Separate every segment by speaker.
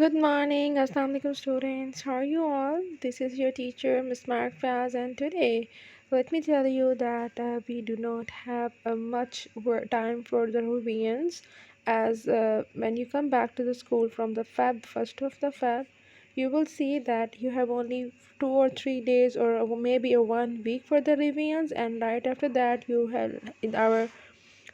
Speaker 1: Good morning, Assalamu alaikum students. How are you all? This is your teacher, Miss Mark Faz, and today let me tell you that we do not have much time for the revisions as when you come back to the school from the first of the Feb, you will see that you have only 2 or 3 days or maybe a 1 week for the revisions, and right after that you have in our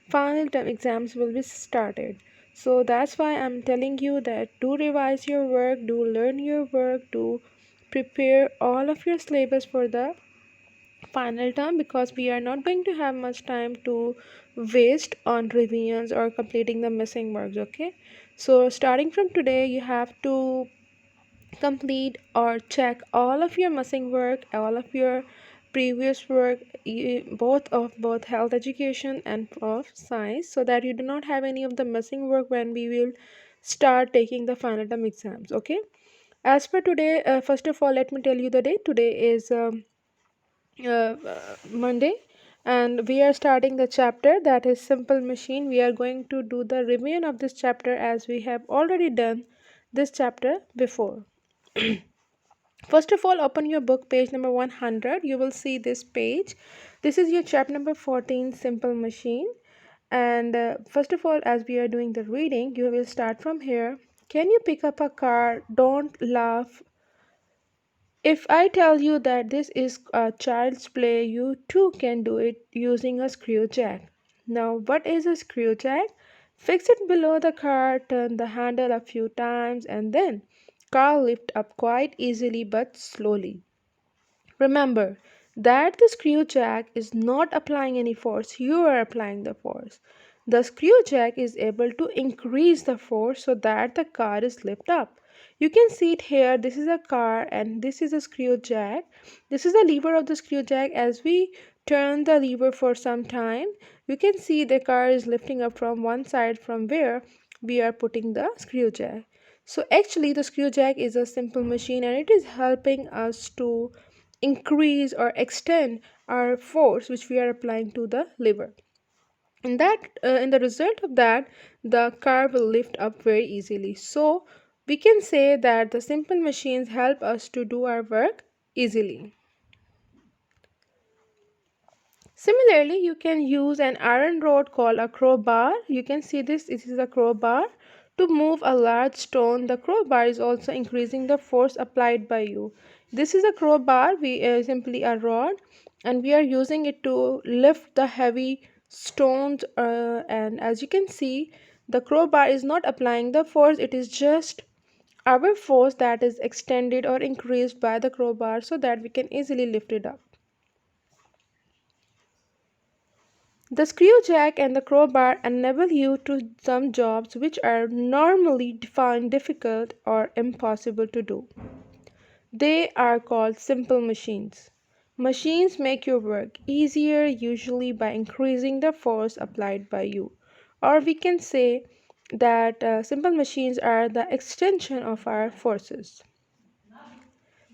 Speaker 1: final term exams will be started. So that's why I'm telling you that do revise your work, do learn your work, do prepare all of your syllabus for the final term, because we are not going to have much time to waste on revisions or completing the missing works. Okay, so starting from today you have to complete or check all of your missing work, all of your previous work, both health education and of science, so that you do not have any of the missing work when we will start taking the final term exams. Okay, as per today, first of all, let me tell you the day. Today is Monday, and we are starting the chapter that is simple machine. We are going to do the revision of this chapter as we have already done this chapter before. First of all, open your book, page number 100. You will see this page. This is your chapter number 14, Simple Machine. And first of all, as we are doing the reading, you will start from here. Can you pick up a car? Don't laugh. If I tell you that this is a child's play, you too can do it using a screw jack. Now, what is a screw jack? Fix it below the car, turn the handle a few times, and then car lift up quite easily but slowly. Remember that the screw jack is not applying any force, you are applying the force. The screw jack is able to increase the force so that the car is lifted up. You can see it here. This is a car and this is a screw jack. This is the lever of the screw jack. As we turn the lever for some time, you can see the car is lifting up from one side from where we are putting the screw jack. So actually the screw jack is a simple machine and it is helping us to increase or extend our force which we are applying to the lever. In the result of that, the car will lift up very easily. So we can say that the simple machines help us to do our work easily. Similarly, you can use an iron rod called a crowbar. You can see this is a crowbar. To move a large stone, the crowbar is also increasing the force applied by you. This is a crowbar, we simply a rod, and we are using it to lift the heavy stones. And as you can see, the crowbar is not applying the force, it is just our force that is extended or increased by the crowbar so that we can easily lift it up. The screw jack and the crowbar enable you to some jobs which are normally defined difficult or impossible to do. They are called simple machines. Machines make your work easier, usually by increasing the force applied by you. Or we can say that simple machines are the extension of our forces.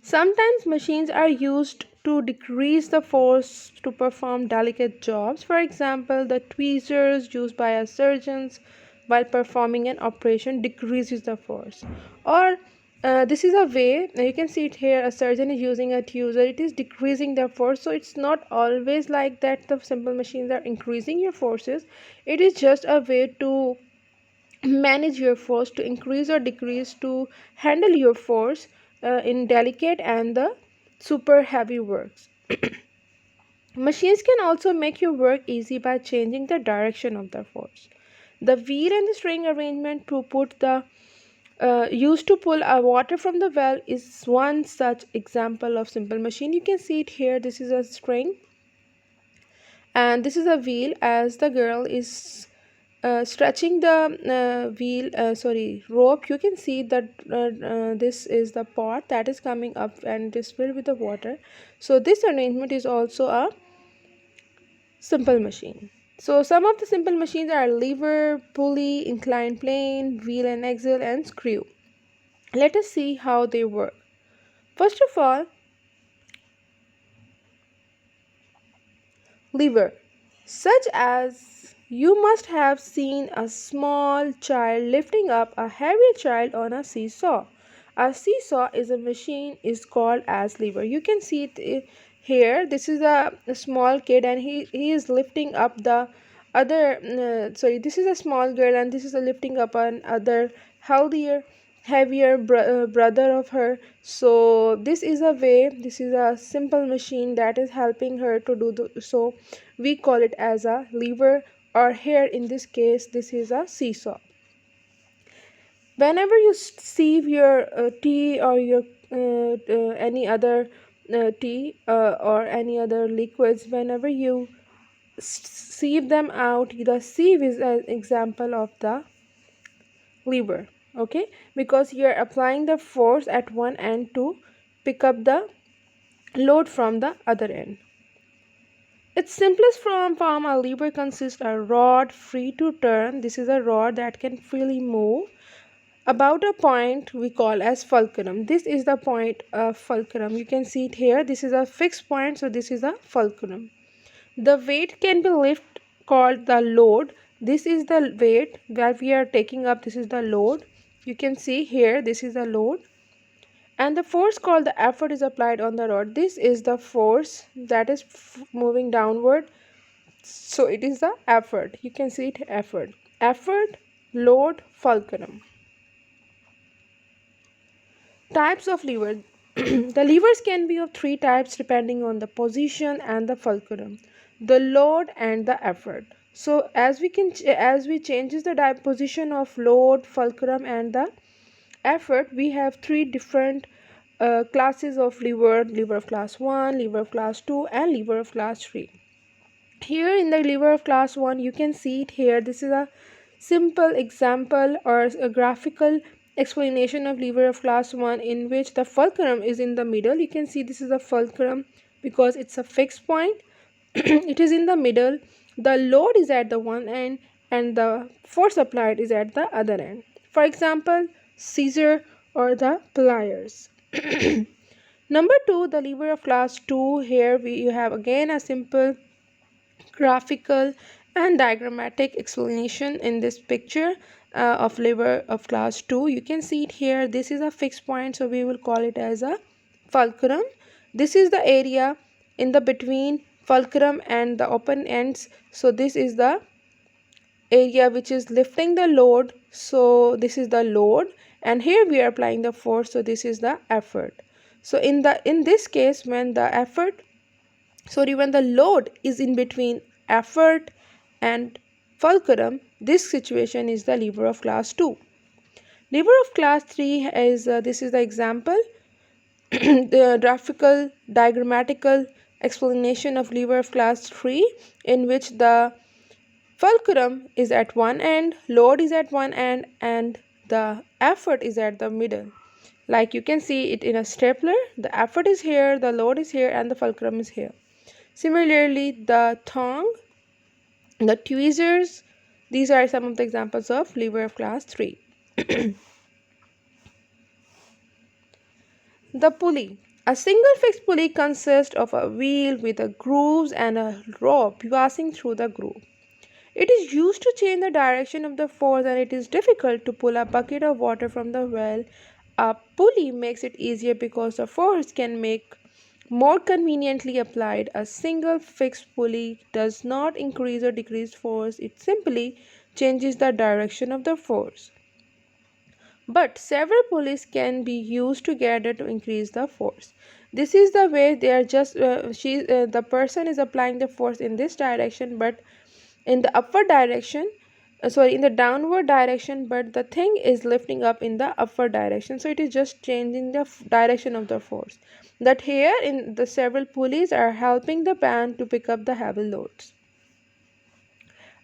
Speaker 1: Sometimes machines are used to decrease the force to perform delicate jobs. For example, the tweezers used by a surgeons while performing an operation decreases the force. Or this is a way, you can see it here, a surgeon is using a tweezer, it is decreasing the force. So it's not always like that the simple machines are increasing your forces. It is just a way to manage your force, to increase or decrease, to handle your force in delicate and the super heavy works. Machines can also make your work easy by changing the direction of the force. The wheel and the string arrangement to put the used to pull water from the well is one such example of simple machine. You can see it here. This is a string and this is a wheel. As the girl is stretching the rope, you can see that this is the pot that is coming up and it is filled with the water. So this arrangement is also a simple machine. So some of the simple machines are lever, pulley, inclined plane, wheel and axle, and screw. Let us see how they work. First of all, lever, such as You must have seen a small child lifting up a heavy child on a seesaw. A seesaw is a machine is called as lever. You can see it here. This is a small kid and he is lifting up the other sorry, this is a small girl and this is a lifting up an other healthier heavier brother of her. So this is a way, this is a simple machine that is helping her to do so we call it as a lever, or here in this case this is a seesaw. Whenever you sieve your tea or your any other tea or any other liquids, whenever you sieve them out, the sieve is an example of the lever, okay, because you're applying the force at one end to pick up the load from the other end. Its simplest form, a lever consists a rod free to turn. This is a rod that can freely move about a point we call as fulcrum. This is the point of fulcrum. You can see it here. This is a fixed point, so this is a fulcrum. The weight can be lift called the load. This is the weight that we are taking up. This is the load. You can see here, this is the load. And the force called the effort is applied on the rod. This is the force that is moving downward. So it is the effort. You can see it effort. Effort, load, fulcrum. Types of lever. The levers can be of three types depending on the position and the fulcrum, the load and the effort. So as we changes the position of load, fulcrum and the effort, we have three different classes of lever: lever of class 1, lever of class 2 and lever of class 3. Here in the lever of class 1, you can see it here. This is a simple example or a graphical explanation of lever of class 1 in which the fulcrum is in the middle. You can see this is a fulcrum because it's a fixed point. It is in the middle. The load is at the one end and the force applied is at the other end. For example, scissor or the pliers. Number 2, the lever of class 2. Here you have again a simple graphical and diagrammatic explanation in this picture of lever of class 2. You can see it here. This is a fixed point, so we will call it as a fulcrum. This is the area in the between fulcrum and the open ends, so this is the area which is lifting the load, so this is the load, and here we are applying the force, so this is the effort. So in this case, when the load is in between effort and fulcrum, this situation is the lever of class 2. Lever of class 3 is this is the example the graphical diagrammatical explanation of lever of class 3 in which the fulcrum is at one end, load is at one end and the effort is at the middle. Like you can see it in a stapler, the effort is here, the load is here and the fulcrum is here. Similarly, the thong, the tweezers, these are some of the examples of lever of class 3. The pulley. A single fixed pulley consists of a wheel with a grooves and a rope passing through the groove. It is used to change the direction of the force and it is difficult to pull a bucket of water from the well. A pulley makes it easier because the force can make more conveniently applied. A single fixed pulley does not increase or decrease force, it simply changes the direction of the force. But several pulleys can be used together to increase the force. This is the way they are just the person is applying the force in this direction, but in the upward direction, in the downward direction, but the thing is lifting up in the upward direction, so it is just changing the direction of the force. That here in the several pulleys are helping the pan to pick up the heavy loads.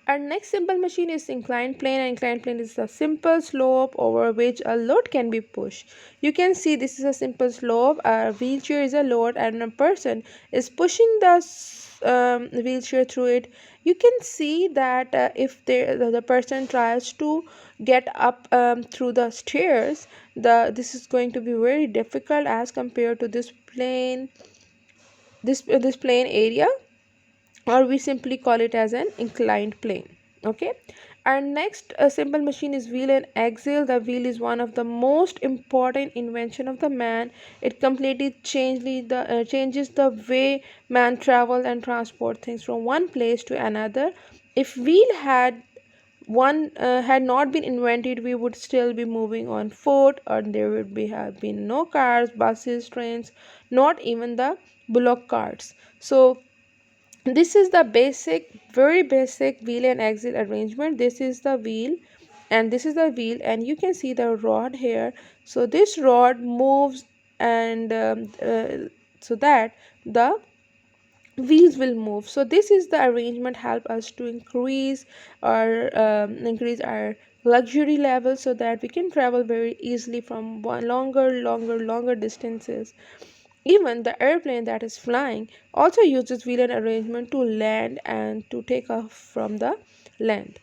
Speaker 1: Our next simple machine is inclined plane. An inclined plane is a simple slope over which a load can be pushed. You can see this is a simple slope. A wheelchair is a load and a person is pushing the wheelchair through it. You can see that if the person tries to get up through the stairs, this is going to be very difficult as compared to this plane area, or we simply call it as an inclined plane. Okay, our next simple machine is wheel and axle. The wheel is one of the most important invention of the man. It completely changes the way man travel and transport things from one place to another. If wheel had not been invented, we would still be moving on foot, or there would be have been no cars, buses, trains, not even the bullock carts. So this is the basic, very basic wheel and axle arrangement. This is the wheel and this is the wheel, and you can see the rod here. So this rod moves, and so that the wheels will move. So this is the arrangement help us to increase our luxury level, so that we can travel very easily from one longer distances. Even the airplane that is flying also uses wheel and arrangement to land and to take off from the land.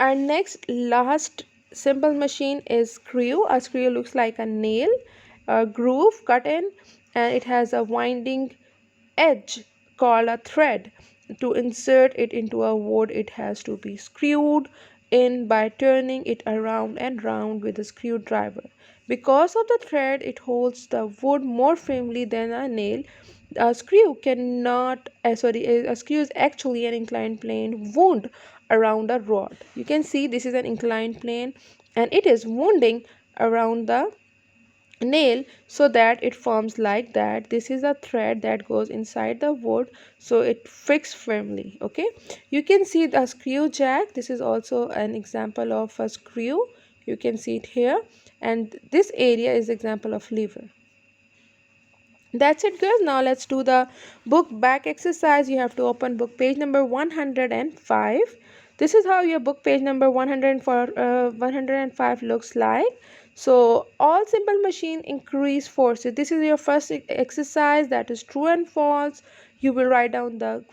Speaker 1: Our next last simple machine is screw. A screw looks like a nail, a groove cut in, and it has a winding edge called a thread. To insert it into a wood, it has to be screwed in by turning it around and round with a screwdriver. Because of the thread, it holds the wood more firmly than a nail. A screw is actually an inclined plane wound around a rod. You can see this is an inclined plane, and it is wounding around the nail so that it forms like that. This is a thread that goes inside the wood, so it fixes firmly. Okay, you can see the screw jack. This is also an example of a screw. You can see it here, and this area is example of lever. That's it, girls. Now let's do the book back exercise. You have to open book page number 105. This is how your book page number 105 looks like. So all simple machine increase forces. This is your first exercise, that is true and false. You will write down the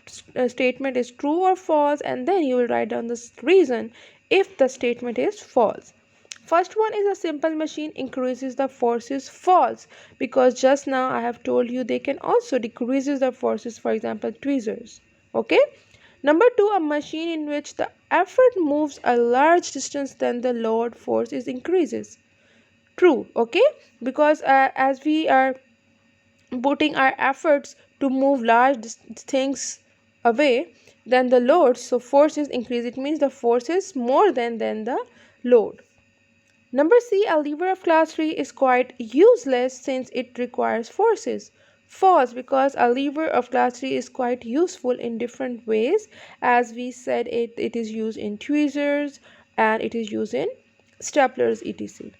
Speaker 1: statement is true or false, and then you will write down the reason if the statement is false. First one is a simple machine increases the forces. False, because just now I have told you they can also decreases the forces, for example tweezers. Okay. Number two, a machine in which the effort moves a large distance than the load force is increases. True. Okay, because as we are putting our efforts to move large things away, then the load, so force is increased. It means the force is more than the load. Number C, a lever of class 3 is quite useless since it requires forces. False, because a lever of class 3 is quite useful in different ways. As we said, it is used in tweezers and it is used in staplers, etc.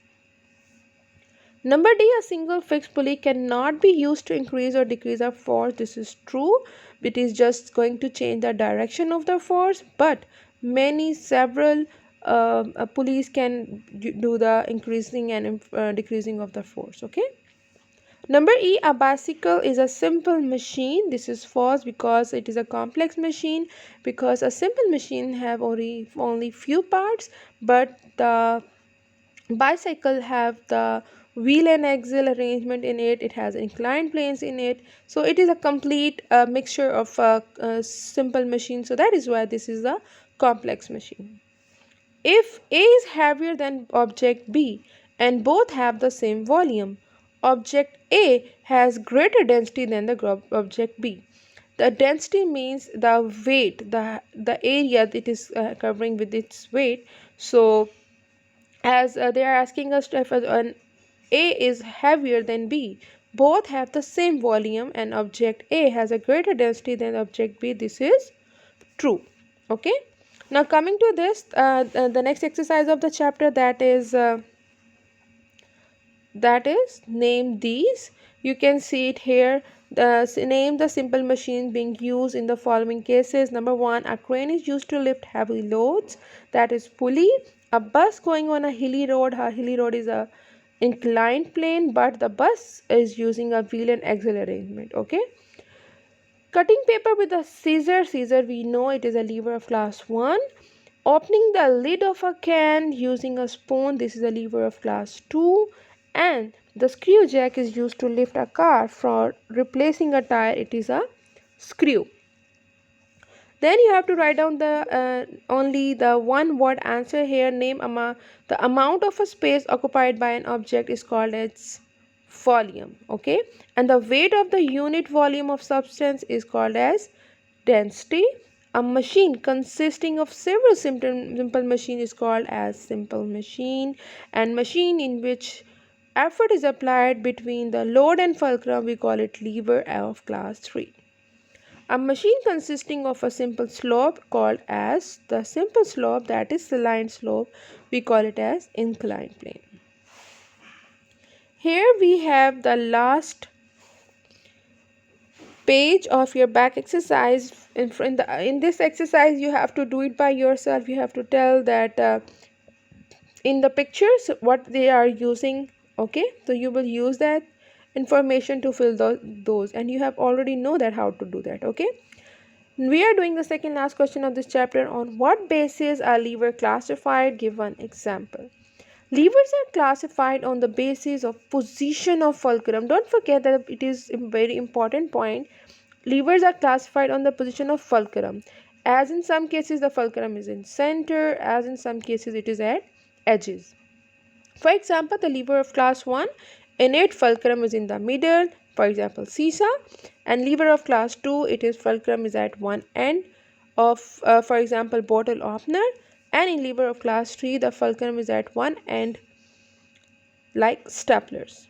Speaker 1: Number D, a single fixed pulley cannot be used to increase or decrease a force. This is true. It is just going to change the direction of the force, but several pulleys can do the increasing and decreasing of the force. Okay. Number E, a bicycle is a simple machine. This is false, because it is a complex machine, because a simple machine have only few parts, but the bicycle have the wheel and axle arrangement in it. It has inclined planes in it, so it is a complete mixture of a simple machine. So that is why this is a complex machine. If A is heavier than object B and both have the same volume, object A has greater density than the object B. The density means the weight, the area that it is covering with its weight. So as they are asking us if an A is heavier than B, both have the same volume, and object A has a greater density than object B. This is true. Okay. Now coming to this, the next exercise of the chapter, that is name these. You can see it here. Name the simple machine being used in the following cases. Number one, a crane is used to lift heavy loads. That is pulley. A bus going on a hilly road. A hilly road is a inclined plane, but the bus is using a wheel and axle arrangement. Okay. Cutting paper with a scissor we know it is a lever of class 1. Opening the lid of a can using a spoon, this is a lever of class 2. And the screw jack is used to lift a car. For replacing a tire, it is a screw. Then you have to write down the only the one word answer here. The amount of a space occupied by an object is called its volume, okay, and the weight of the unit volume of substance is called as density. A machine consisting of several simple machine is called as simple machine, and machine in which effort is applied between the load and fulcrum we call it lever of class 3. A machine consisting of a simple slope called as the simple slope, that is saline slope, we call it as inclined plane. Here we have the last page of your back exercise. In this exercise you have to do it by yourself. You have to tell that in the pictures what they are using, okay, so you will use that information to fill those, and you have already know that how to do that, okay. We are doing the second last question of this chapter. On what basis are levers classified? Give one example. Levers are classified on the basis of position of fulcrum. Don't forget that it is a very important point. Levers are classified on the position of fulcrum. As in some cases the fulcrum is in center, as in some cases it is at edges. For example, the lever of class 1, innate fulcrum is in the middle, for example seesaw, and lever of class 2, it is fulcrum is at one end of for example bottle opener, and in lever of class 3 the fulcrum is at one end like staplers.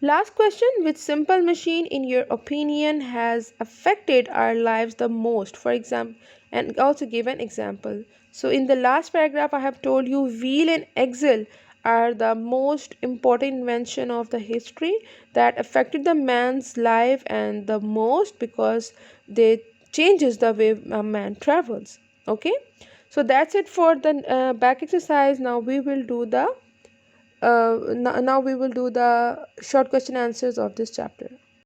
Speaker 1: Last question, which simple machine in your opinion has affected our lives the most? For example, and also give an example. So in the last paragraph I have told you wheel and axle are the most important invention of the history that affected the man's life and the most because they changes the way a man travels, okay. So that's it for the back exercise. Now we will do the now we will do the short question answers of this chapter.